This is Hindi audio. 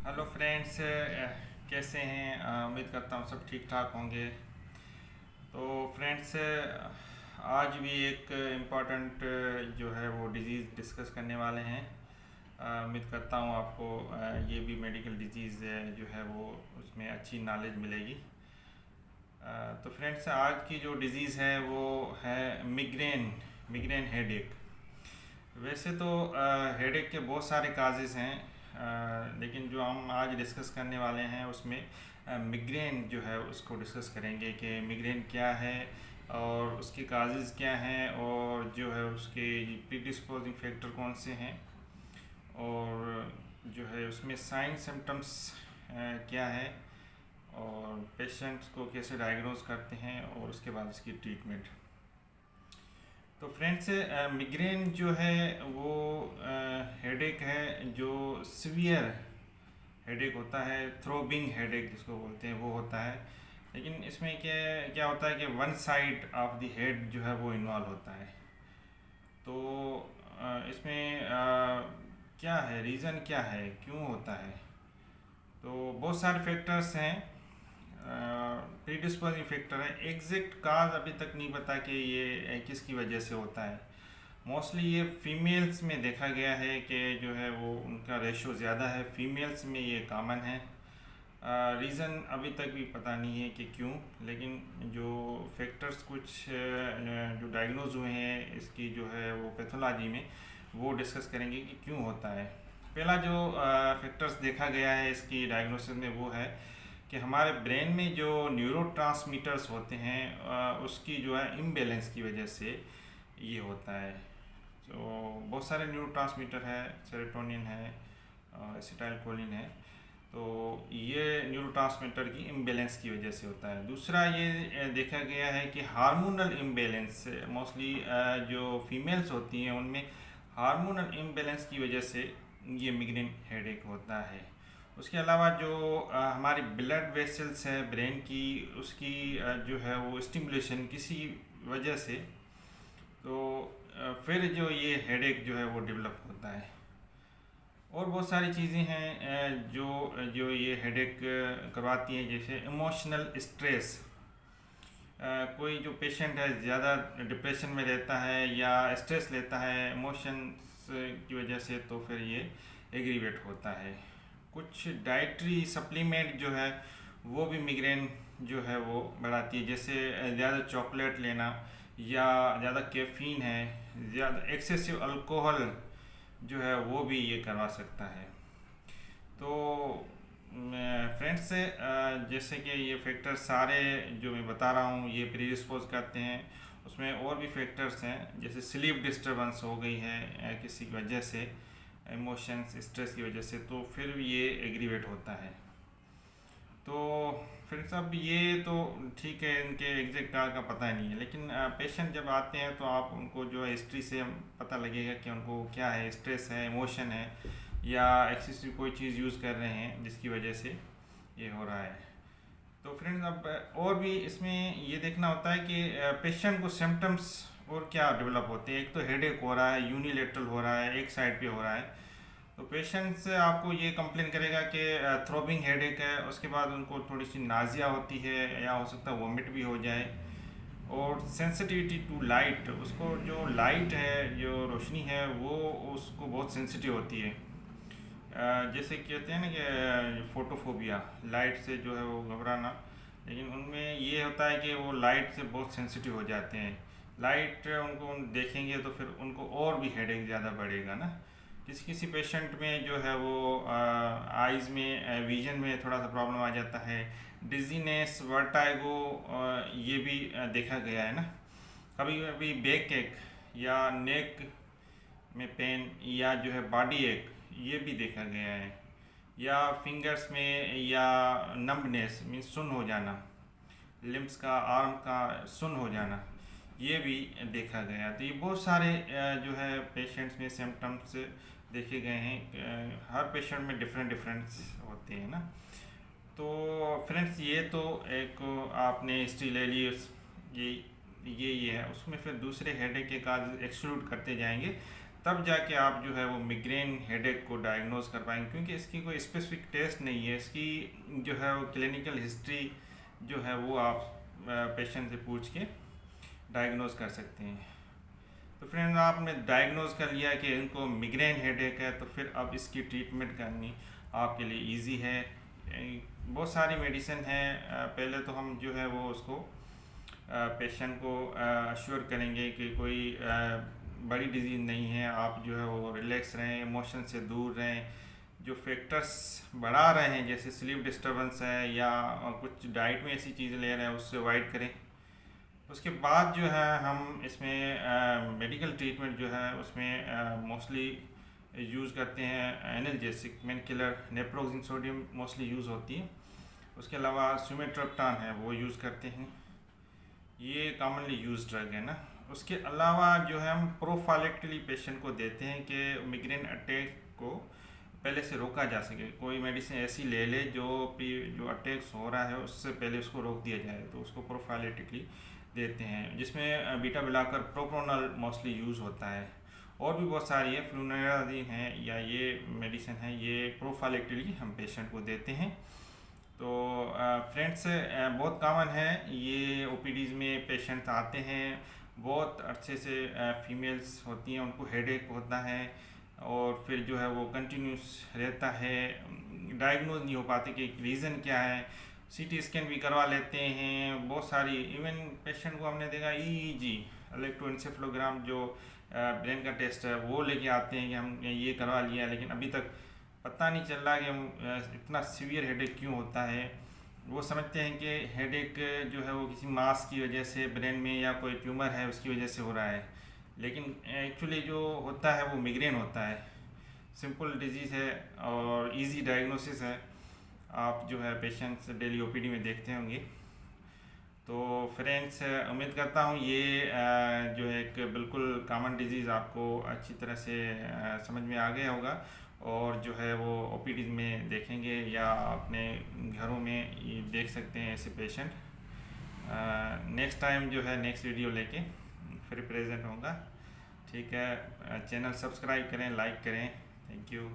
हेलो फ्रेंड्स, कैसे हैं। उम्मीद करता हूँ सब ठीक ठाक होंगे। तो फ्रेंड्स, आज भी एक इम्पॉर्टेंट जो है वो डिज़ीज़ डिस्कस करने वाले हैं। उम्मीद करता हूँ आपको ये भी मेडिकल डिजीज़ जो है वो उसमें अच्छी नॉलेज मिलेगी। तो फ्रेंड्स, आज की जो डिज़ीज़ है वो है मिग्रेन। Migraine headache. वैसे तो हेडेक के बहुत सारे काजेज़ हैं, लेकिन जो हम आज डिस्कस करने वाले हैं उसमें मिग्रेन जो है उसको डिस्कस करेंगे कि मिग्रेन क्या है और उसके काजेज़ क्या हैं और जो है उसके प्रीडिस्पोजिंग फैक्टर कौन से हैं, और जो है उसमें साइन सिम्टम्स क्या है, और पेशेंट्स को कैसे डायग्नोज करते हैं और उसके बाद इसकी ट्रीटमेंट। तो फ्रेंड्स, मिग्रेन जो है वो हेडेक है जो सीवियर हेडेक होता है, थ्रोबिंग हेडेक जिसको बोलते हैं वो होता है। लेकिन इसमें क्या क्या होता है कि one side of the head जो है वो इन्वॉल्व होता है। तो इसमें क्या है, रीज़न क्या है, क्यों होता है। तो बहुत सारे फैक्टर्स हैं, प्रीडिस्पोजिंग फैक्टर है। एग्जैक्ट काज अभी तक नहीं पता कि ये किसकी वजह से होता है। मोस्टली ये फीमेल्स में देखा गया है कि जो है वो उनका रेशो ज़्यादा है, फीमेल्स में ये कॉमन है। रीज़न अभी तक भी पता नहीं है कि क्यों, लेकिन जो फैक्टर्स कुछ जो डायग्नोज हुए हैं इसकी जो है वो पैथोलॉजी में, वो डिस्कस करेंगे कि क्यों होता है। पहला जो फैक्टर्स देखा गया है इसकी डायग्नोसिस में वो है कि हमारे ब्रेन में जो न्यूरोट्रांसमीटर्स होते हैं उसकी जो है इम्बैलेंस की वजह से ये होता है। तो बहुत सारे न्यूरोट्रांसमीटर है, सेरोटोनिन है, एसिटाइलकोलिन है। तो ये न्यूरोट्रांसमीटर की इम्बैलेंस की वजह से होता है। दूसरा ये देखा गया है कि हार्मोनल इम्बैलेंस, मोस्टली जो फीमेल्स होती हैं उनमें हार्मोनल इम्बैलेंस की वजह से ये मिग्रेन हेडेक होता है। उसके अलावा जो हमारी ब्लड वेसल्स है ब्रेन की, उसकी जो है वो स्टिमुलेशन किसी वजह से, तो फिर जो ये हेडेक जो है वो डेवलप होता है। और बहुत सारी चीज़ें हैं जो जो ये हेडेक करवाती हैं, जैसे इमोशनल स्ट्रेस। कोई जो पेशेंट है ज़्यादा डिप्रेशन में रहता है या स्ट्रेस लेता है इमोशंस की वजह से, तो फिर ये एग्रीवेट होता है। कुछ डाइटरी सप्लीमेंट जो है वो भी मिग्रेन जो है वो बढ़ाती है, जैसे ज़्यादा चॉकलेट लेना या ज़्यादा कैफीन है, ज़्यादा एक्सेसिव अल्कोहल जो है वो भी ये करवा सकता है। तो फ्रेंड्स, जैसे कि ये फैक्टर सारे जो मैं बता रहा हूँ ये प्रीडिस्पोज करते हैं। उसमें और भी फैक्टर्स हैं, जैसे स्लीप डिस्टर्बेंस हो गई है किसी की वजह से, इमोशंस स्ट्रेस की वजह से, तो फिर ये एग्रीवेट होता है। तो फिर सब ये तो ठीक है, इनके एग्जैक्ट का पता नहीं है, लेकिन पेशेंट जब आते हैं तो आप उनको जो है हिस्ट्री से पता लगेगा कि उनको क्या है, स्ट्रेस है, इमोशन है, या एक्सेसिव कोई चीज़ यूज़ कर रहे हैं जिसकी वजह से ये हो रहा है। तो फ्रेंड्स, अब और भी इसमें ये देखना होता है कि पेशेंट को सिम्टम्स और क्या डेवलप होते हैं। एक तो हेडेक हो रहा है, यूनिलेटरल हो रहा है, एक साइड पे हो रहा है, तो पेशेंट से आपको ये कंप्लेन करेगा कि थ्रोबिंग हेडेक है। उसके बाद उनको थोड़ी सी नाजिया होती है या हो सकता है वोमिट भी हो जाए। और सेंसिटिविटी टू लाइट, उसको जो लाइट है, जो रोशनी है, वो उसको बहुत सेंसिटिव होती है। जैसे कहते हैं ना कि फोटोफोबिया, लाइट से जो है वो घबराना, लेकिन उनमें ये होता है कि वो लाइट से बहुत सेंसिटिव हो जाते हैं। लाइट उनको देखेंगे तो फिर उनको और भी हेडेक ज़्यादा बढ़ेगा ना। किसी किसी पेशेंट में जो है वो आइज़ में विजन में थोड़ा सा प्रॉब्लम आ जाता है, डिजीनेस, वर्टाइगो, ये भी देखा गया है ना। कभी कभी बैक एक या नेक में पेन या जो है बॉडी एक, ये भी देखा गया है। या फिंगर्स में या नम्बनेस मीन्स सुन्न हो जाना, लिम्स का, आर्म का सुन्न हो जाना, ये भी देखा गया। तो ये बहुत सारे जो है पेशेंट्स में सिम्टम्स देखे गए हैं। हर पेशेंट में डिफरेंट डिफरेंस होते हैं ना। तो फ्रेंड्स, ये तो एक आपने हिस्ट्री ले ली, ये है। उसमें फिर दूसरे हेडेक के काज एक्सक्लूड करते जाएंगे तब जाके आप जो है वो मिग्रेन हेडेक को डायग्नोज कर पाएंगे, क्योंकि इसकी कोई स्पेसिफिक टेस्ट नहीं है। इसकी जो है वो क्लिनिकल हिस्ट्री जो है वो आप पेशेंट से पूछ के डायग्नोज कर सकते हैं। तो फ्रेंड्स, आपने डायग्नोज कर लिया कि इनको मिग्रेन हेडेक है, तो फिर अब इसकी ट्रीटमेंट करनी आपके लिए इजी है। बहुत सारी मेडिसिन है। पहले तो हम जो है वो उसको पेशेंट को अश्योर करेंगे कि कोई बड़ी डिजीज़ नहीं है। आप जो है वो रिलैक्स रहें, इमोशन से दूर रहें। जो फैक्टर्स बढ़ा रहे हैं जैसे स्लीप डिस्टर्बेंस है या कुछ डाइट में ऐसी चीज़ें ले रहे हैं, उससे अवॉइड करें। उसके बाद जो है हम इसमें मेडिकल ट्रीटमेंट जो है उसमें मोस्टली यूज़ करते हैं analgesic, pain killer, naproxen sodium mostly use होती है। उसके अलावा सुमेट्रिप्टान है वो यूज़ करते हैं, ये कॉमनली यूज ड्रग है ना। उसके अलावा जो है हम प्रोफाइलेक्टिकली पेशेंट को देते हैं कि मिग्रेन अटैक को पहले से रोका जा सके। कोई मेडिसिन ऐसी ले ले जो अटैक्स हो रहा है उससे पहले उसको रोक दिया जाए, तो उसको प्रोफाइलेक्टिकली देते हैं, जिसमें बीटा ब्लॉकर प्रोप्रानोल मोस्टली यूज़ होता है। और भी बहुत सारी है, फ्लुनाराजीन है या ये मेडिसिन है, ये प्रोफाइलेक्टिकली हम पेशेंट को देते हैं। तो फ्रेंड्स, बहुत कॉमन है ये ओपीडीज़ में पेशेंट्स आते हैं, बहुत अच्छे से फीमेल्स होती हैं, उनको हेडेक होता है और फिर जो है वो कंटिन्यूस रहता है, डायग्नोज नहीं हो पाते कि रीज़न क्या है। सीटी स्कैन भी करवा लेते हैं बहुत सारी। इवन पेशेंट को हमने देखा ईईजी, इलेक्ट्रोएन्सेफेलोग्राम, जो ब्रेन का टेस्ट है, वो लेके आते हैं कि हम ये करवा लिया, लेकिन अभी तक पता नहीं चल रहा कि हम इतना सीवियर हेडेक क्यों होता है। वो समझते हैं कि हेडेक जो है वो किसी मास की वजह से ब्रेन में या कोई ट्यूमर है उसकी वजह से हो रहा है, लेकिन एक्चुअली जो होता है वो मिग्रेन होता है। सिंपल डिजीज़ है और इजी डायग्नोसिस है। आप जो है पेशेंट्स डेली ओपीडी में देखते होंगे। तो फ्रेंड्स, उम्मीद करता हूँ ये जो है एक बिल्कुल कॉमन डिजीज़ आपको अच्छी तरह से समझ में आ गया होगा, और जो है वो ओपीडी में देखेंगे या अपने घरों में ये देख सकते हैं ऐसे पेशेंट। नेक्स्ट टाइम जो है नेक्स्ट वीडियो लेके फिर प्रेजेंट होगा। ठीक है, चैनल सब्सक्राइब करें, लाइक करें। Thank you.